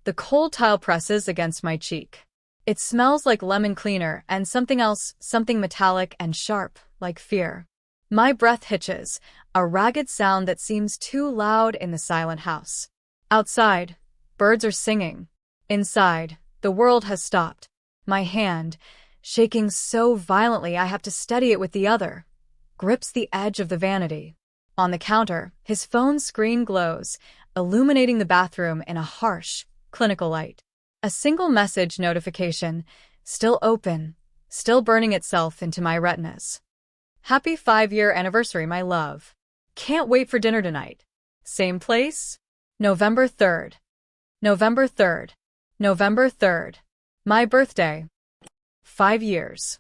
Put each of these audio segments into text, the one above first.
The cold tile presses against my cheek. It smells like lemon cleaner and something else, something metallic and sharp, like fear. My breath hitches, a ragged sound that seems too loud in the silent house. Outside, birds are singing. Inside, the world has stopped. My hand, shaking so violently I have to steady it with the other, grips the edge of the vanity. On the counter, his phone screen glows, illuminating the bathroom in a harsh, clinical light. A single message notification, still open, still burning itself into my retinas. Happy 5-year anniversary, my love. Can't wait for dinner tonight. Same place? November 3rd. November 3rd. November 3rd. My birthday. 5 years.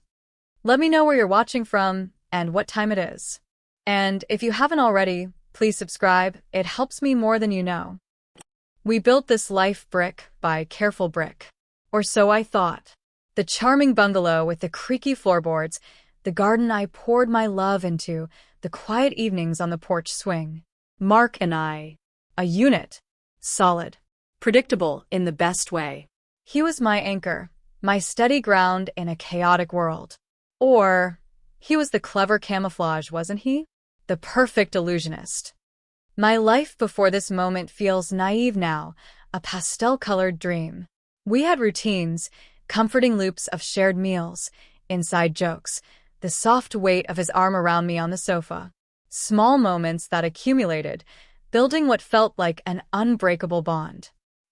Let me know where you're watching from and what time it is. And if you haven't already, please subscribe. It helps me more than you know. We built this life brick by careful brick. Or so I thought. The charming bungalow with the creaky floorboards, the garden I poured my love into, the quiet evenings on the porch swing. Mark and I. A unit. Solid. Predictable in the best way. He was my anchor, my steady ground in a chaotic world. Or, he was the clever camouflage, wasn't he? The perfect illusionist. My life before this moment feels naive now, a pastel-colored dream. We had routines, comforting loops of shared meals, inside jokes, the soft weight of his arm around me on the sofa. Small moments that accumulated, building what felt like an unbreakable bond.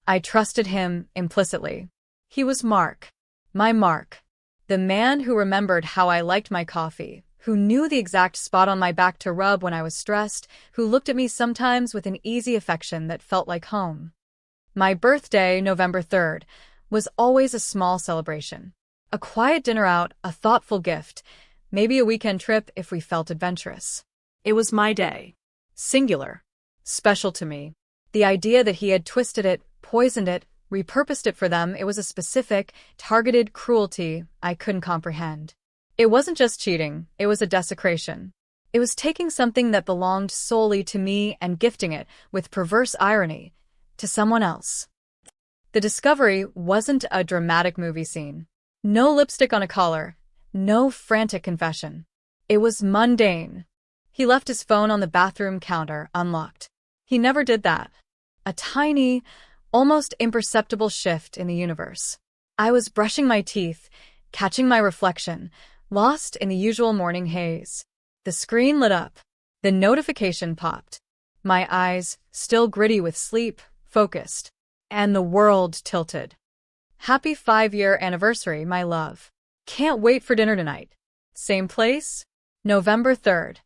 I trusted him implicitly. He was Mark. My Mark. The man who remembered how I liked my coffee, who knew the exact spot on my back to rub when I was stressed, who looked at me sometimes with an easy affection that felt like home. My birthday, November 3rd, was always a small celebration. A quiet dinner out, a thoughtful gift, maybe a weekend trip if we felt adventurous. It was my day. Singular. Special to me. The idea that he had twisted it, poisoned it, repurposed it for them, it was a specific, targeted cruelty I couldn't comprehend. It wasn't just cheating, it was a desecration. It was taking something that belonged solely to me and gifting it, with perverse irony, to someone else. The discovery wasn't a dramatic movie scene. No lipstick on a collar, no frantic confession. It was mundane. He left his phone on the bathroom counter, unlocked. He never did that. A tiny, almost imperceptible shift in the universe. I was brushing my teeth, catching my reflection, lost in the usual morning haze. The screen lit up. The notification popped. My eyes, still gritty with sleep, focused. And the world tilted. Happy 5-year anniversary, my love. Can't wait for dinner tonight. Same place? November 3rd.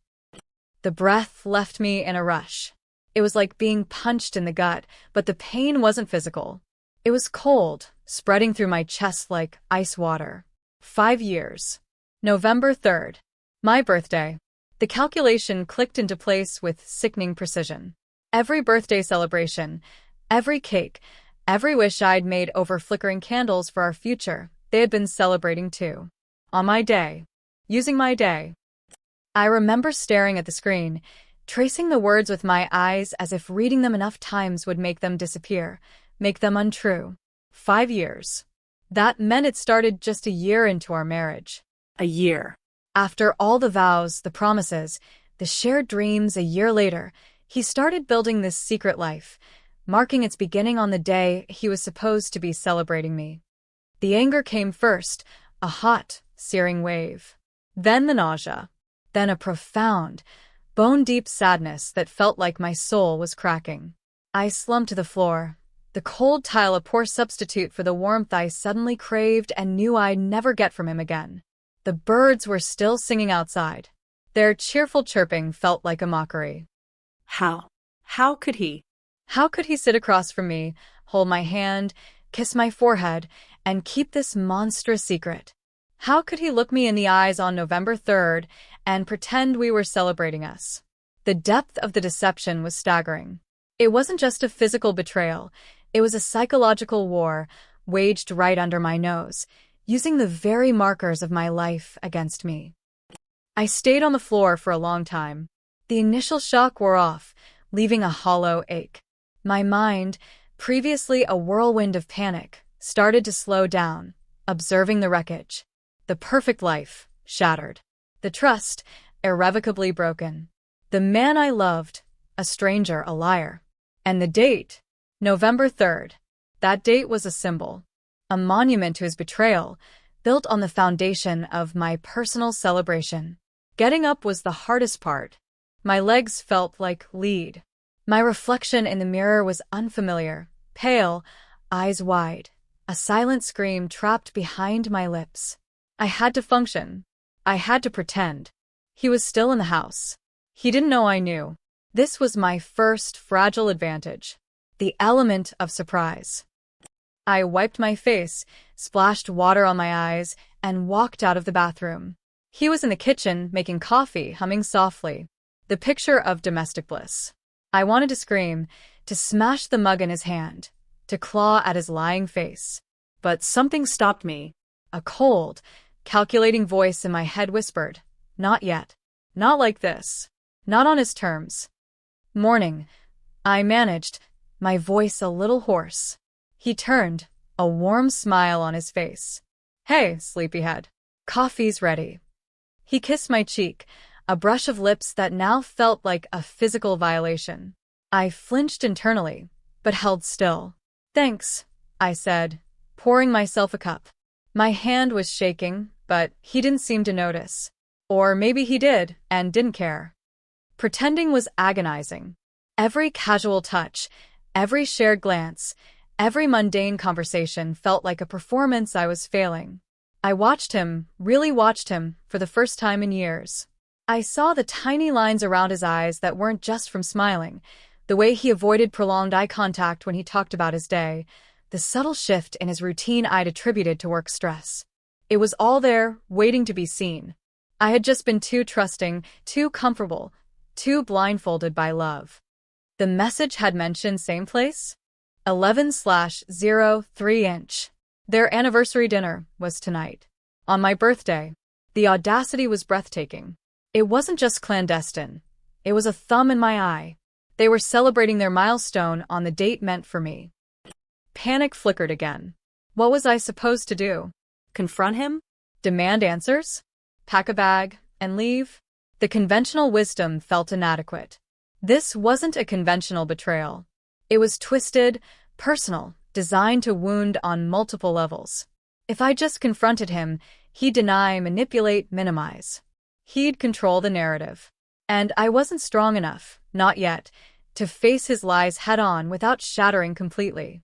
The breath left me in a rush. It was like being punched in the gut, but the pain wasn't physical. It was cold, spreading through my chest like ice water. 5 years. November 3rd. My birthday. The calculation clicked into place with sickening precision. Every birthday celebration, every cake, every wish I'd made over flickering candles for our future, they had been celebrating too. On my day. Using my day. I remember staring at the screen, tracing the words with my eyes as if reading them enough times would make them disappear, make them untrue. 5 years. That meant it started just a year into our marriage. A year. After all the vows, the promises, the shared dreams, a year later, he started building this secret life, marking its beginning on the day he was supposed to be celebrating me. The anger came first, a hot, searing wave. Then the nausea. Then a profound, bone-deep sadness that felt like my soul was cracking. I slumped to the floor, the cold tile a poor substitute for the warmth I suddenly craved and knew I'd never get from him again. The birds were still singing outside. Their cheerful chirping felt like a mockery. How could he? How could he sit across from me, hold my hand, kiss my forehead, and keep this monstrous secret? How could he look me in the eyes on November 3rd and pretend we were celebrating us? The depth of the deception was staggering. It wasn't just a physical betrayal, it was a psychological war waged right under my nose, using the very markers of my life against me. I stayed on the floor for a long time. The initial shock wore off, leaving a hollow ache. My mind, previously a whirlwind of panic, started to slow down, observing the wreckage. The perfect life, shattered. The trust, irrevocably broken. The man I loved, a stranger, a liar. And the date, November 3rd. That date was a symbol, a monument to his betrayal, built on the foundation of my personal celebration. Getting up was the hardest part. My legs felt like lead. My reflection in the mirror was unfamiliar, pale, eyes wide. A silent scream trapped behind my lips. I had to function. I had to pretend. He was still in the house. He didn't know I knew. This was my first fragile advantage. The element of surprise. I wiped my face, splashed water on my eyes, and walked out of the bathroom. He was in the kitchen, making coffee, humming softly. The picture of domestic bliss. I wanted to scream, to smash the mug in his hand, to claw at his lying face. But something stopped me. A cold, calculating voice in my head whispered, "Not yet. Not like this. Not on his terms." "Morning," I managed, my voice a little hoarse. He turned, a warm smile on his face. "Hey, sleepyhead. Coffee's ready." He kissed my cheek, a brush of lips that now felt like a physical violation. I flinched internally, but held still. "Thanks," I said, pouring myself a cup. My hand was shaking, but he didn't seem to notice. Or maybe he did, and didn't care. Pretending was agonizing. Every casual touch, every shared glance, every mundane conversation felt like a performance I was failing. I watched him, really watched him, for the first time in years. I saw the tiny lines around his eyes that weren't just from smiling, the way he avoided prolonged eye contact when he talked about his day, the subtle shift in his routine I'd attributed to work stress. It was all there, waiting to be seen. I had just been too trusting, too comfortable, too blindfolded by love. The message had mentioned same place? 11/03". Their anniversary dinner was tonight. On my birthday. The audacity was breathtaking. It wasn't just clandestine. It was a thumb in my eye. They were celebrating their milestone on the date meant for me. Panic flickered again. What was I supposed to do? Confront him? Demand answers? Pack a bag and leave? The conventional wisdom felt inadequate. This wasn't a conventional betrayal. It was twisted, personal, designed to wound on multiple levels. If I just confronted him, he'd deny, manipulate, minimize. He'd control the narrative. And I wasn't strong enough, not yet, to face his lies head-on without shattering completely.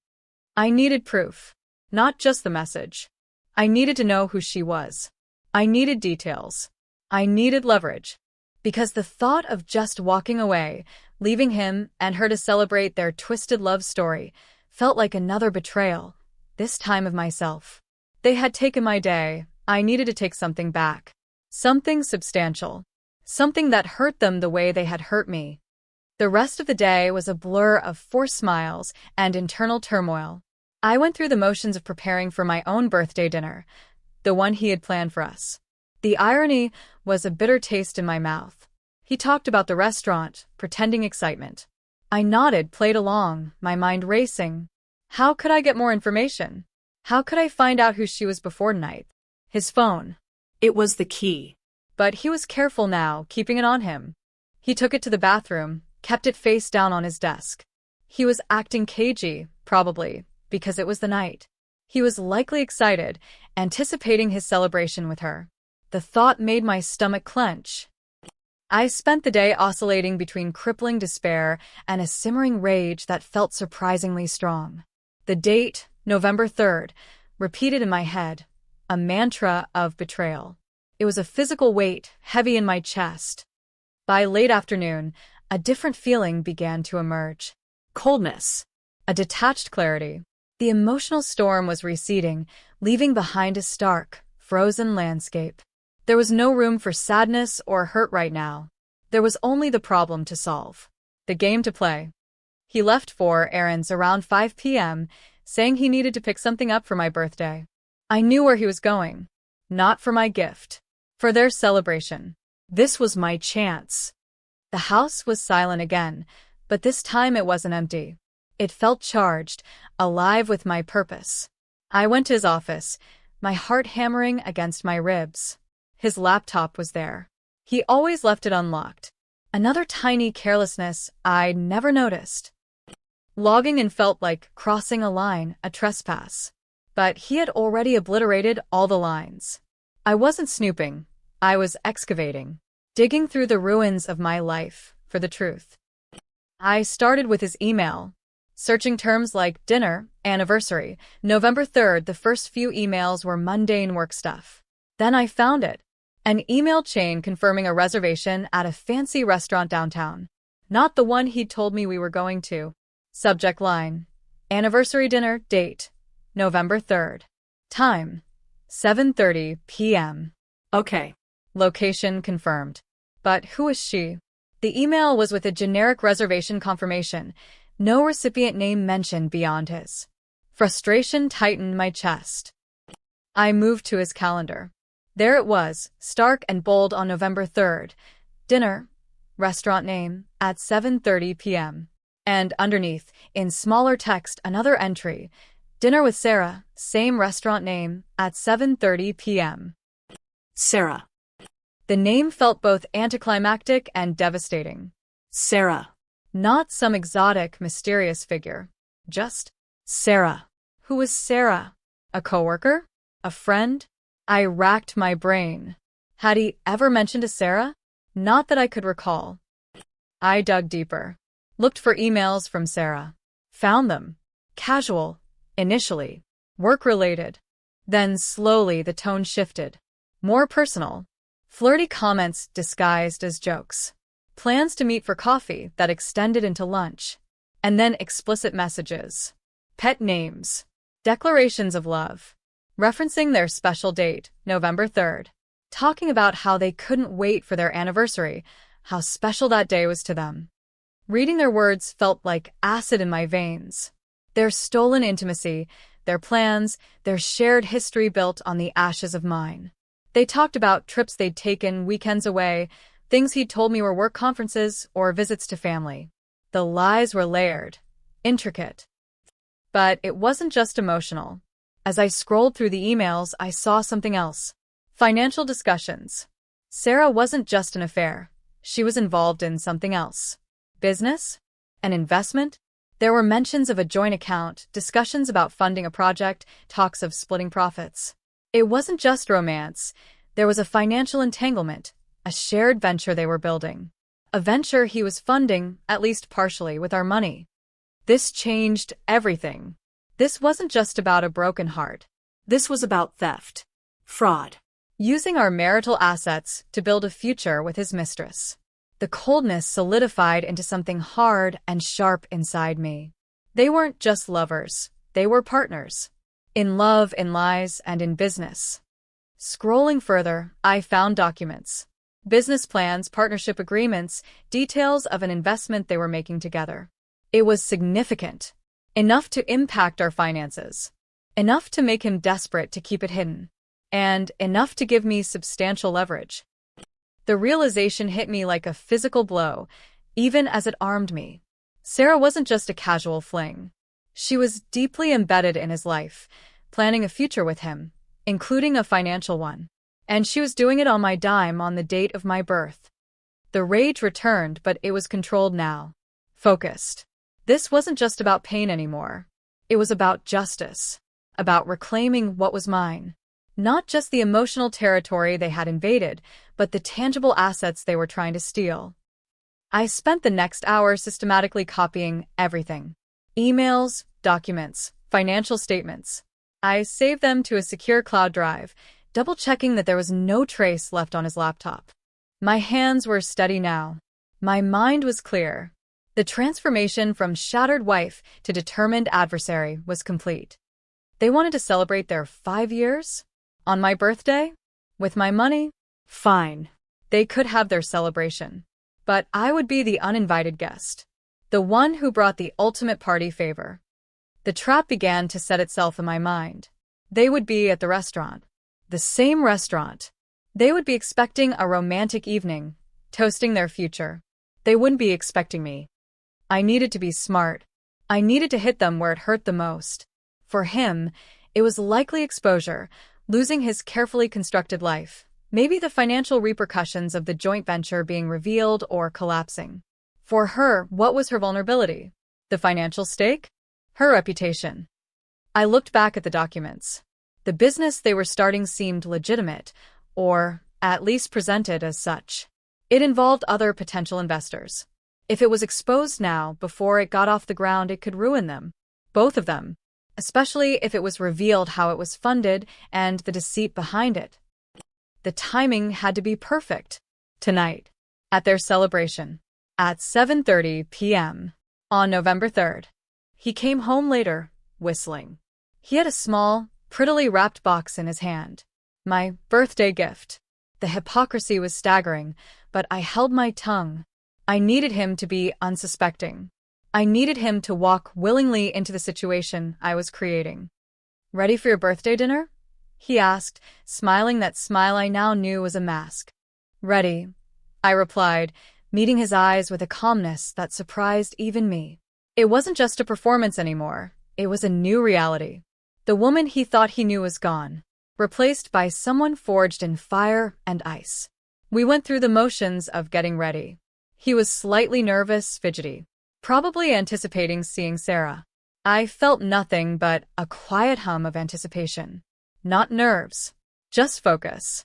I needed proof. Not just the message. I needed to know who she was. I needed details. I needed leverage. Because the thought of just walking away, leaving him and her to celebrate their twisted love story, felt like another betrayal, this time of myself. They had taken my day. I needed to take something back. Something substantial. Something that hurt them the way they had hurt me. The rest of the day was a blur of forced smiles and internal turmoil. I went through the motions of preparing for my own birthday dinner, the one he had planned for us. The irony was a bitter taste in my mouth. He talked about the restaurant, pretending excitement. I nodded, played along, my mind racing. How could I get more information? How could I find out who she was before tonight? His phone. It was the key. But he was careful now, keeping it on him. He took it to the bathroom, kept it face down on his desk. He was acting cagey, probably, because it was the night. He was likely excited, anticipating his celebration with her. The thought made my stomach clench. I spent the day oscillating between crippling despair and a simmering rage that felt surprisingly strong. The date, November 3rd, repeated in my head, a mantra of betrayal. It was a physical weight, heavy in my chest. By late afternoon, a different feeling began to emerge. Coldness. A detached clarity. The emotional storm was receding, leaving behind a stark, frozen landscape. There was no room for sadness or hurt right now. There was only the problem to solve. The game to play. He left for errands around 5 p.m., saying he needed to pick something up for my birthday. I knew where he was going. Not for my gift. For their celebration. This was my chance. The house was silent again, but this time it wasn't empty. It felt charged, alive with my purpose. I went to his office, my heart hammering against my ribs. His laptop was there. He always left it unlocked. Another tiny carelessness I'd never noticed. Logging in felt like crossing a line, a trespass. But he had already obliterated all the lines. I wasn't snooping. I was excavating, digging through the ruins of my life for the truth. I started with his email, searching terms like dinner, anniversary, November 3rd. The first few emails were mundane work stuff. Then I found it. An email chain confirming a reservation at a fancy restaurant downtown. Not the one he'd told me we were going to. Subject line: anniversary dinner, date, November 3rd. Time: 7:30 p.m. Okay. Location confirmed. But who is she? The email was with a generic reservation confirmation, no recipient name mentioned beyond his. Frustration tightened my chest. I moved to his calendar. There it was, stark and bold on November 3rd. Dinner, restaurant name, at 7:30 p.m. And underneath, in smaller text, another entry. Dinner with Sarah, same restaurant name, at 7:30 p.m. Sarah. The name felt both anticlimactic and devastating. Sarah. Not some exotic, mysterious figure. Just Sarah. Who was Sarah? A coworker? A friend? I racked my brain. Had he ever mentioned a Sarah? Not that I could recall. I dug deeper. Looked for emails from Sarah. Found them. Casual, initially. Work-related. Then slowly the tone shifted. More personal. Flirty comments disguised as jokes. Plans to meet for coffee that extended into lunch. And then explicit messages. Pet names. Declarations of love. Referencing their special date, November 3rd. Talking about how they couldn't wait for their anniversary, how special that day was to them. Reading their words felt like acid in my veins. Their stolen intimacy, their plans, their shared history built on the ashes of mine. They talked about trips they'd taken, weekends away, things he'd told me were work conferences or visits to family. The lies were layered, intricate. But it wasn't just emotional. As I scrolled through the emails, I saw something else. Financial discussions. Sarah wasn't just an affair. She was involved in something else. Business? An investment? There were mentions of a joint account, discussions about funding a project, talks of splitting profits. It wasn't just romance. There was a financial entanglement, a shared venture they were building. A venture he was funding, at least partially, with our money. This changed everything. This wasn't just about a broken heart. This was about theft. Fraud. Using our marital assets to build a future with his mistress. The coldness solidified into something hard and sharp inside me. They weren't just lovers. They were partners. In love, in lies, and in business. Scrolling further, I found documents. Business plans, partnership agreements, details of an investment they were making together. It was significant. Enough to impact our finances. Enough to make him desperate to keep it hidden. And enough to give me substantial leverage. The realization hit me like a physical blow, even as it armed me. Sarah wasn't just a casual fling. She was deeply embedded in his life, planning a future with him, including a financial one. And she was doing it on my dime on the date of my birth. The rage returned, but it was controlled now. Focused. This wasn't just about pain anymore. It was about justice. About reclaiming what was mine. Not just the emotional territory they had invaded, but the tangible assets they were trying to steal. I spent the next hour systematically copying everything. Emails, documents, financial statements. I saved them to a secure cloud drive, double-checking that there was no trace left on his laptop. My hands were steady now. My mind was clear. The transformation from shattered wife to determined adversary was complete. They wanted to celebrate their 5 years? On my birthday? With my money? Fine. They could have their celebration. But I would be the uninvited guest. The one who brought the ultimate party favor. The trap began to set itself in my mind. They would be at the restaurant. The same restaurant. They would be expecting a romantic evening, toasting their future. They wouldn't be expecting me. I needed to be smart. I needed to hit them where it hurt the most. For him, it was likely exposure, losing his carefully constructed life, maybe the financial repercussions of the joint venture being revealed or collapsing. For her, what was her vulnerability? The financial stake? Her reputation. I looked back at the documents. The business they were starting seemed legitimate, or at least presented as such. It involved other potential investors. If it was exposed now, before it got off the ground, it could ruin them. Both of them. Especially if it was revealed how it was funded and the deceit behind it. The timing had to be perfect. Tonight. At their celebration. At 7:30 p.m. on November 3rd. He came home later, whistling. He had a small, prettily wrapped box in his hand. My birthday gift. The hypocrisy was staggering, but I held my tongue. I needed him to be unsuspecting. I needed him to walk willingly into the situation I was creating. "Ready for your birthday dinner?" he asked, smiling that smile I now knew was a mask. "Ready," I replied, meeting his eyes with a calmness that surprised even me. It wasn't just a performance anymore, it was a new reality. The woman he thought he knew was gone, replaced by someone forged in fire and ice. We went through the motions of getting ready. He was slightly nervous, fidgety, probably anticipating seeing Sarah. I felt nothing but a quiet hum of anticipation. Not nerves, just focus.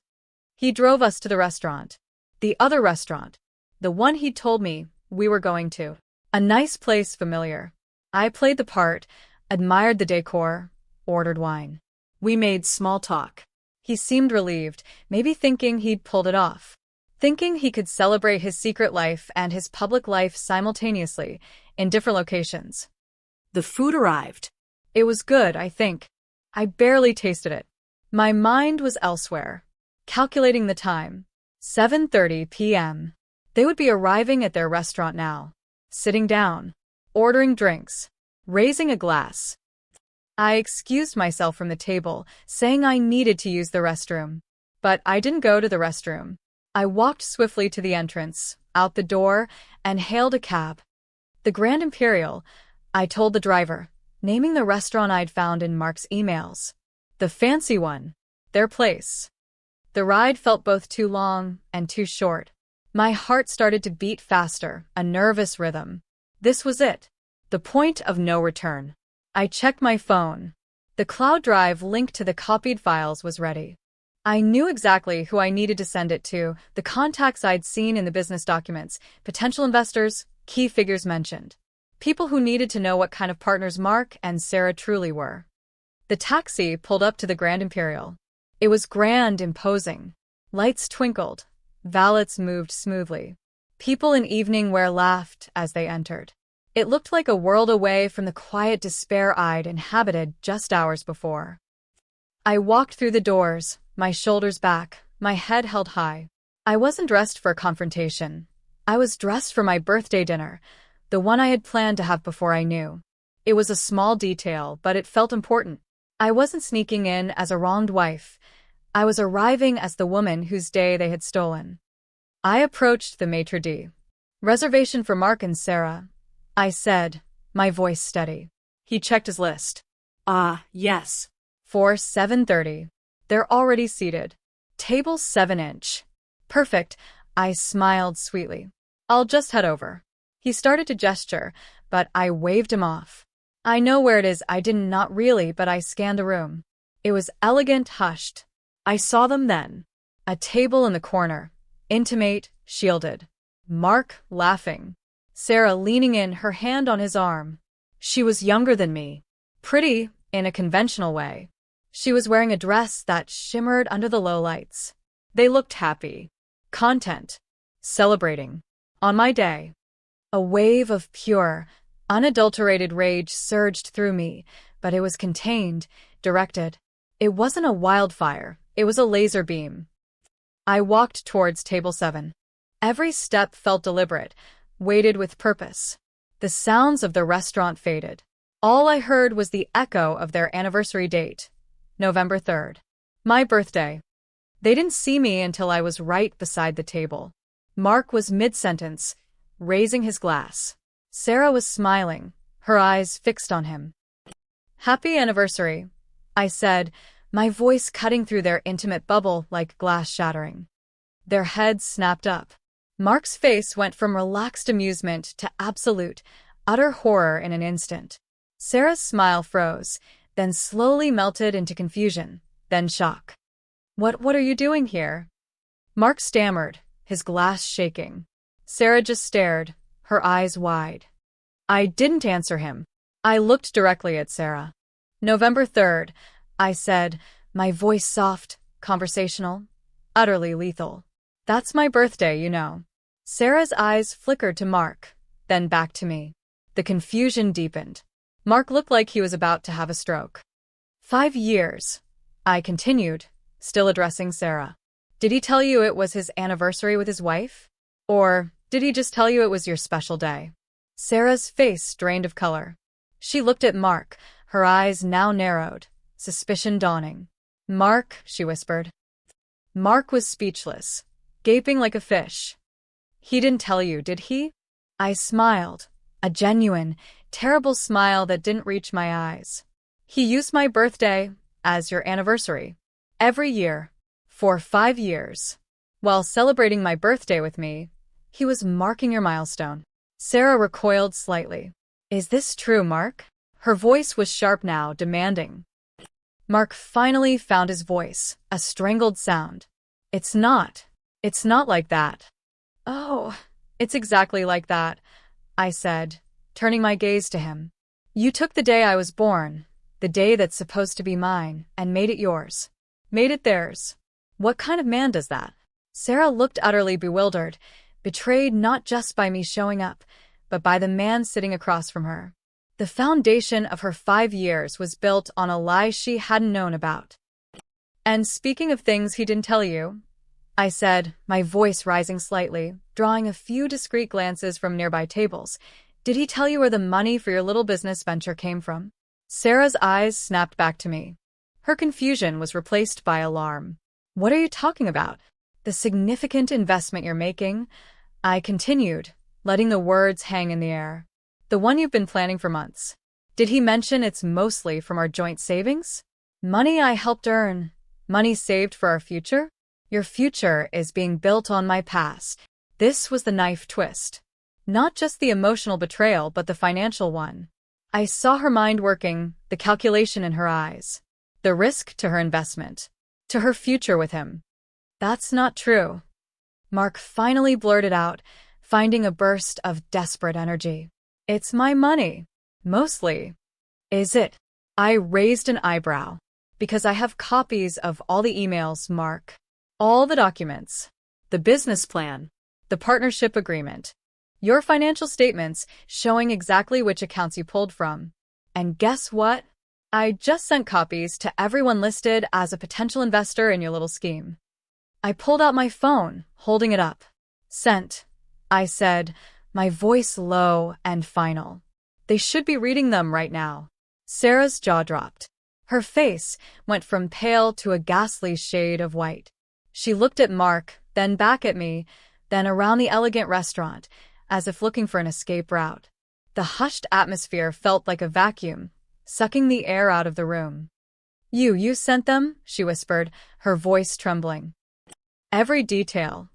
He drove us to the restaurant. The other restaurant. The one he'd told me we were going to. A nice place, familiar. I played the part, admired the decor, ordered wine. We made small talk. He seemed relieved, maybe thinking he'd pulled it off. Thinking he could celebrate his secret life and his public life simultaneously, in different locations. The food arrived. It was good, I think. I barely tasted it. My mind was elsewhere. Calculating the time. 7:30 p.m. They would be arriving at their restaurant now. Sitting down. Ordering drinks. Raising a glass. I excused myself from the table, saying I needed to use the restroom. But I didn't go to the restroom. I walked swiftly to the entrance, out the door, and hailed a cab. The Grand Imperial, I told the driver, naming the restaurant I'd found in Mark's emails. The fancy one. Their place. The ride felt both too long and too short. My heart started to beat faster, a nervous rhythm. This was it. The point of no return. I checked my phone. The cloud drive linked to the copied files was ready. I knew exactly who I needed to send it to, the contacts I'd seen in the business documents, potential investors, key figures mentioned. People who needed to know what kind of partners Mark and Sarah truly were. The taxi pulled up to the Grand Imperial. It was grand, imposing. Lights twinkled. Valets moved smoothly. People in evening wear laughed as they entered. It looked like a world away from the quiet despair I'd inhabited just hours before. I walked through the doors, my shoulders back, my head held high. I wasn't dressed for a confrontation. I was dressed for my birthday dinner, the one I had planned to have before I knew. It was a small detail, but it felt important. I wasn't sneaking in as a wronged wife. I was arriving as the woman whose day they had stolen. I approached the maitre d'. "Reservation for Mark and Sarah," I said, my voice steady. He checked his list. Yes. For 7:30. They're already seated. Table 7-inch. Perfect, I smiled sweetly. "I'll just head over." He started to gesture, but I waved him off. "I know where it is." I didn't, not really, but I scanned the room. It was elegant, hushed. I saw them then. A table in the corner. Intimate, shielded. Mark laughing. Sarah leaning in, her hand on his arm. She was younger than me. Pretty, in a conventional way. She was wearing a dress that shimmered under the low lights. They looked happy. Content. Celebrating. On my day. A wave of pure, unadulterated rage surged through me, but it was contained, directed. It wasn't a wildfire, it was a laser beam. I walked towards table 7. Every step felt deliberate, weighted with purpose. The sounds of the restaurant faded. All I heard was the echo of their anniversary date, November 3rd. My birthday. They didn't see me until I was right beside the table. Mark was mid-sentence, raising his glass. Sarah was smiling, her eyes fixed on him. "Happy anniversary," I said, my voice cutting through their intimate bubble like glass shattering. Their heads snapped up. Mark's face went from relaxed amusement to absolute, utter horror in an instant. Sarah's smile froze, then slowly melted into confusion, then shock. What are you doing here?" Mark stammered, his glass shaking. Sarah just stared, her eyes wide. I didn't answer him. I looked directly at Sarah. "November 3rd, I said, my voice soft, conversational, utterly lethal. "That's my birthday, you know." Sarah's eyes flickered to Mark, then back to me. The confusion deepened. Mark looked like he was about to have a stroke. 5 years, I continued, still addressing Sarah. "Did he tell you it was his anniversary with his wife? Or did he just tell you it was your special day?" Sarah's face drained of color. She looked at Mark, her eyes now narrowed, suspicion dawning. "Mark," she whispered. Mark was speechless, gaping like a fish. "He didn't tell you, did he?" I smiled, a genuine, terrible smile that didn't reach my eyes. "He used my birthday as your anniversary. Every year, for 5 years. While celebrating my birthday with me, he was marking your milestone." Sarah recoiled slightly. "Is this true, Mark?" Her voice was sharp now, demanding. Mark finally found his voice, a strangled sound. It's not like that." "Oh, it's exactly like that," I said, turning my gaze to him. "You took the day I was born, the day that's supposed to be mine, and made it yours. Made it theirs. What kind of man does that?" Sarah looked utterly bewildered, betrayed not just by me showing up, but by the man sitting across from her. The foundation of her 5 years was built on a lie she hadn't known about. "And speaking of things he didn't tell you," I said, my voice rising slightly, drawing a few discreet glances from nearby tables, "did he tell you where the money for your little business venture came from?" Sarah's eyes snapped back to me. Her confusion was replaced by alarm. "What are you talking about?" "The significant investment you're making," I continued, letting the words hang in the air. "The one you've been planning for months. Did he mention it's mostly from our joint savings? Money I helped earn, money saved for our future? Your future is being built on my past." This was the knife twist. Not just the emotional betrayal, but the financial one. I saw her mind working, the calculation in her eyes. The risk to her investment. To her future with him. "That's not true." Mark finally blurted out, finding a burst of desperate energy. "It's my money. Mostly." "Is it?" I raised an eyebrow. "Because I have copies of all the emails, Mark. All the documents. The business plan. The partnership agreement. Your financial statements showing exactly which accounts you pulled from. And guess what? I just sent copies to everyone listed as a potential investor in your little scheme." I pulled out my phone, holding it up. "Sent," I said, my voice low and final. "They should be reading them right now." Sarah's jaw dropped. Her face went from pale to a ghastly shade of white. She looked at Mark, then back at me, then around the elegant restaurant, as if looking for an escape route. The hushed atmosphere felt like a vacuum, sucking the air out of the room. You sent them?" she whispered, her voice trembling. "Every detail,"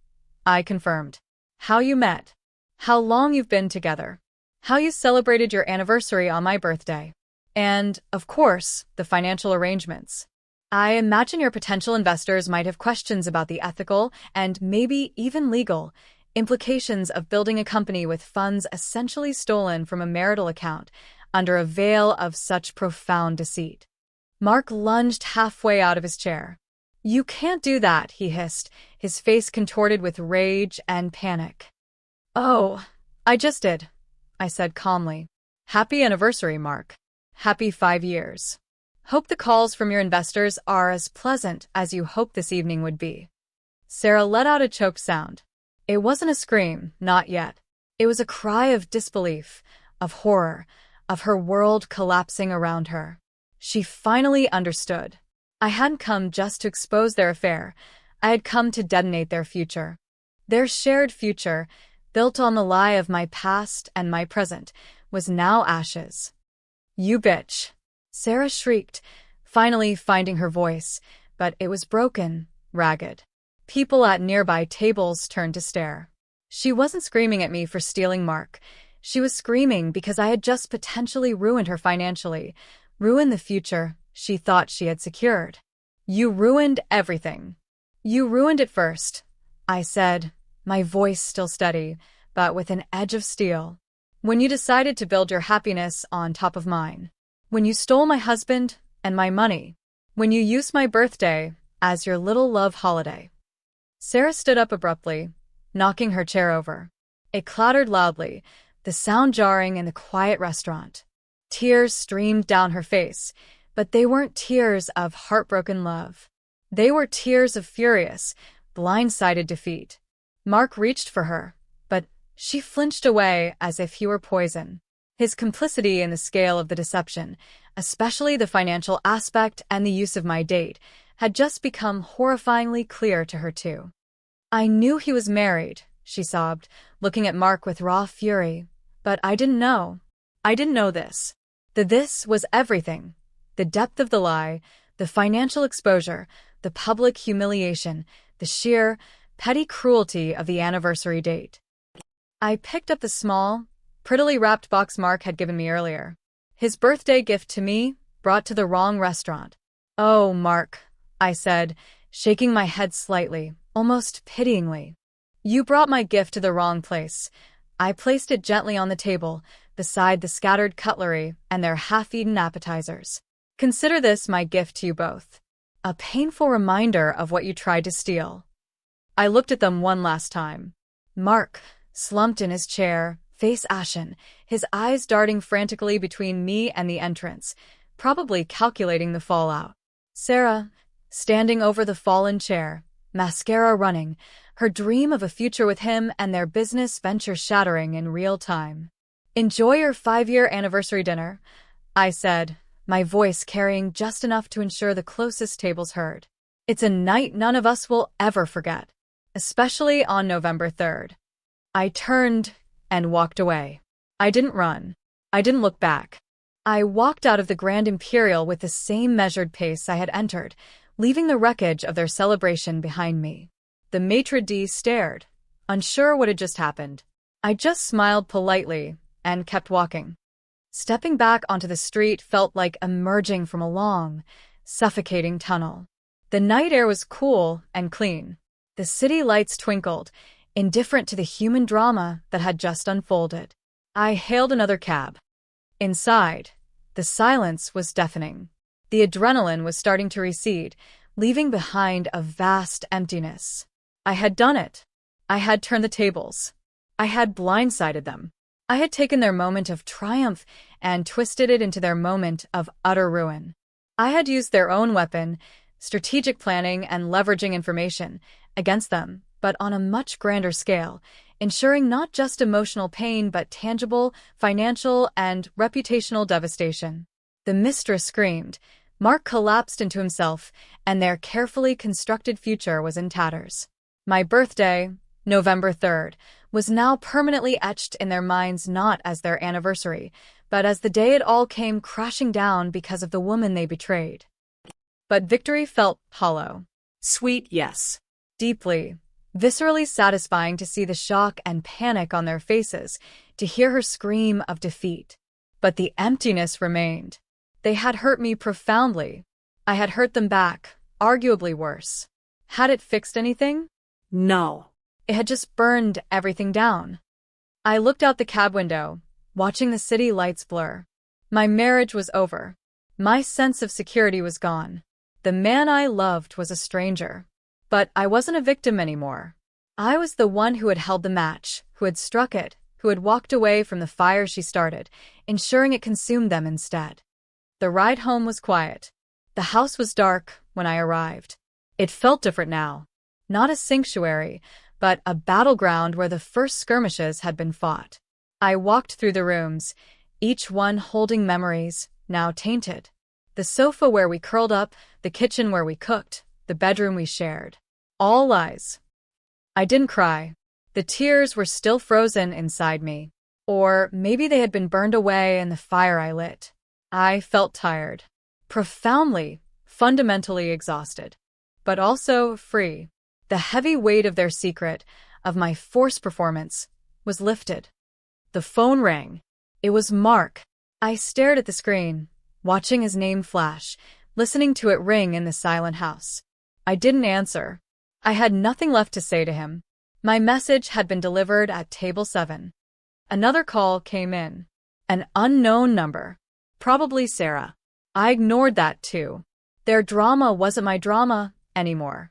I confirmed. "How you met. How long you've been together. How you celebrated your anniversary on my birthday. And, of course, the financial arrangements. I imagine your potential investors might have questions about the ethical and maybe even legal implications of building a company with funds essentially stolen from a marital account under a veil of such profound deceit." Mark lunged halfway out of his chair. "You can't do that," he hissed, his face contorted with rage and panic. "Oh, I just did," I said calmly. "Happy anniversary, Mark. Happy 5 years. Hope the calls from your investors are as pleasant as you hoped this evening would be." Sarah let out a choked sound. It wasn't a scream, not yet. It was a cry of disbelief, of horror, of her world collapsing around her. She finally understood. I hadn't come just to expose their affair. I had come to detonate their future. Their shared future, built on the lie of my past and my present, was now ashes. "You bitch!" Sarah shrieked, finally finding her voice, but it was broken, ragged. People at nearby tables turned to stare. She wasn't screaming at me for stealing Mark. She was screaming because I had just potentially ruined her financially, ruined the future she thought she had secured. "You ruined everything. You ruined it first," I said, my voice still steady, but with an edge of steel. "When you decided to build your happiness on top of mine. When you stole my husband and my money. When you used my birthday as your little love holiday." Sarah stood up abruptly, knocking her chair over. It clattered loudly, the sound jarring in the quiet restaurant. Tears streamed down her face, but they weren't tears of heartbroken love. They were tears of furious, blindsided defeat. Mark reached for her, but she flinched away as if he were poison. His complicity in the scale of the deception, especially the financial aspect and the use of my date, had just become horrifyingly clear to her too. "I knew he was married," she sobbed, looking at Mark with raw fury. "But I didn't know. I didn't know this. This was everything. The depth of the lie, the financial exposure, the public humiliation, the sheer, petty cruelty of the anniversary date." I picked up the small, prettily wrapped box Mark had given me earlier. His birthday gift to me, brought to the wrong restaurant. "Oh, Mark," I said, shaking my head slightly, almost pityingly. "You brought my gift to the wrong place." I placed it gently on the table, beside the scattered cutlery and their half-eaten appetizers. "Consider this my gift to you both. A painful reminder of what you tried to steal." I looked at them one last time. Mark, slumped in his chair, face ashen, his eyes darting frantically between me and the entrance, probably calculating the fallout. Sarah, standing over the fallen chair, mascara running, her dream of a future with him and their business venture shattering in real time. "Enjoy your 5-year anniversary dinner," I said, my voice carrying just enough to ensure the closest tables heard. "It's a night none of us will ever forget, especially on November 3rd. I turned and walked away. I didn't run. I didn't look back. I walked out of the Grand Imperial with the same measured pace I had entered, leaving the wreckage of their celebration behind me. The maitre d' stared, unsure what had just happened. I just smiled politely and kept walking. Stepping back onto the street felt like emerging from a long, suffocating tunnel. The night air was cool and clean. The city lights twinkled, indifferent to the human drama that had just unfolded. I hailed another cab. Inside, the silence was deafening. The adrenaline was starting to recede, leaving behind a vast emptiness. I had done it. I had turned the tables. I had blindsided them. I had taken their moment of triumph and twisted it into their moment of utter ruin. I had used their own weapon, strategic planning and leveraging information, against them, but on a much grander scale, ensuring not just emotional pain but tangible, financial, and reputational devastation. The Mistress screamed. Mark collapsed into himself, and their carefully constructed future was in tatters. My birthday, November 3rd, was now permanently etched in their minds not as their anniversary, but as the day it all came crashing down because of the woman they betrayed. But victory felt hollow. Sweet, yes. Deeply, viscerally satisfying to see the shock and panic on their faces, to hear her scream of defeat. But the emptiness remained. They had hurt me profoundly. I had hurt them back, arguably worse. Had it fixed anything? No. It had just burned everything down. I looked out the cab window, watching the city lights blur. My marriage was over. My sense of security was gone. The man I loved was a stranger. But I wasn't a victim anymore. I was the one who had held the match, who had struck it, who had walked away from the fire she started, ensuring it consumed them instead. The ride home was quiet. The house was dark when I arrived. It felt different now. Not a sanctuary, but a battleground where the first skirmishes had been fought. I walked through the rooms, each one holding memories, now tainted. The sofa where we curled up, the kitchen where we cooked, the bedroom we shared. All lies. I didn't cry. The tears were still frozen inside me. Or maybe they had been burned away in the fire I lit. I felt tired. Profoundly, fundamentally exhausted. But also free. The heavy weight of their secret, of my forced performance, was lifted. The phone rang. It was Mark. I stared at the screen, watching his name flash, listening to it ring in the silent house. I didn't answer. I had nothing left to say to him. My message had been delivered at table 7. Another call came in. An unknown number. Probably Sarah. I ignored that too. Their drama wasn't my drama anymore.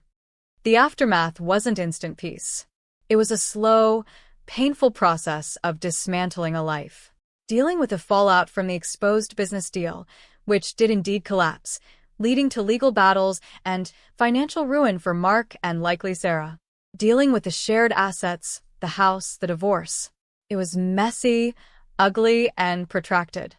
The aftermath wasn't instant peace. It was a slow, painful process of dismantling a life. Dealing with the fallout from the exposed business deal, which did indeed collapse, leading to legal battles and financial ruin for Mark and likely Sarah. Dealing with the shared assets, the house, the divorce. It was messy, ugly, and protracted.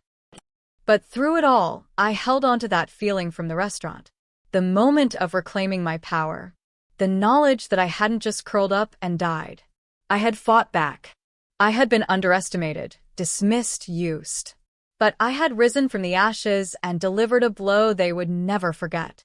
But through it all, I held on to that feeling from the restaurant. The moment of reclaiming my power. The knowledge that I hadn't just curled up and died. I had fought back. I had been underestimated, dismissed, used. But I had risen from the ashes and delivered a blow they would never forget.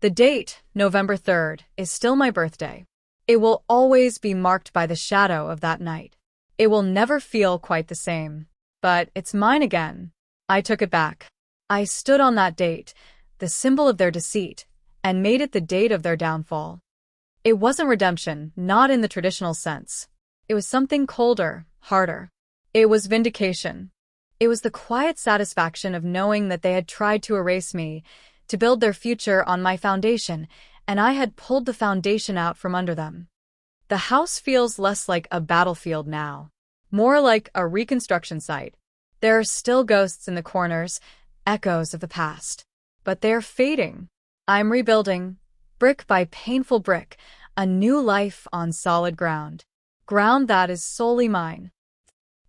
The date, November 3rd, is still my birthday. It will always be marked by the shadow of that night. It will never feel quite the same. But it's mine again. I took it back. I stood on that date, the symbol of their deceit, and made it the date of their downfall. It wasn't redemption, not in the traditional sense. It was something colder, harder. It was vindication. It was the quiet satisfaction of knowing that they had tried to erase me, to build their future on my foundation, and I had pulled the foundation out from under them. The house feels less like a battlefield now, more like a reconstruction site. There are still ghosts in the corners, echoes of the past. But they're fading. I'm rebuilding, brick by painful brick, a new life on solid ground. Ground that is solely mine.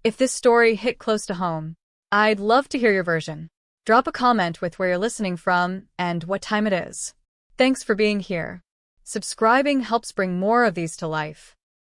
If this story hit close to home, I'd love to hear your version. Drop a comment with where you're listening from and what time it is. Thanks for being here. Subscribing helps bring more of these to life.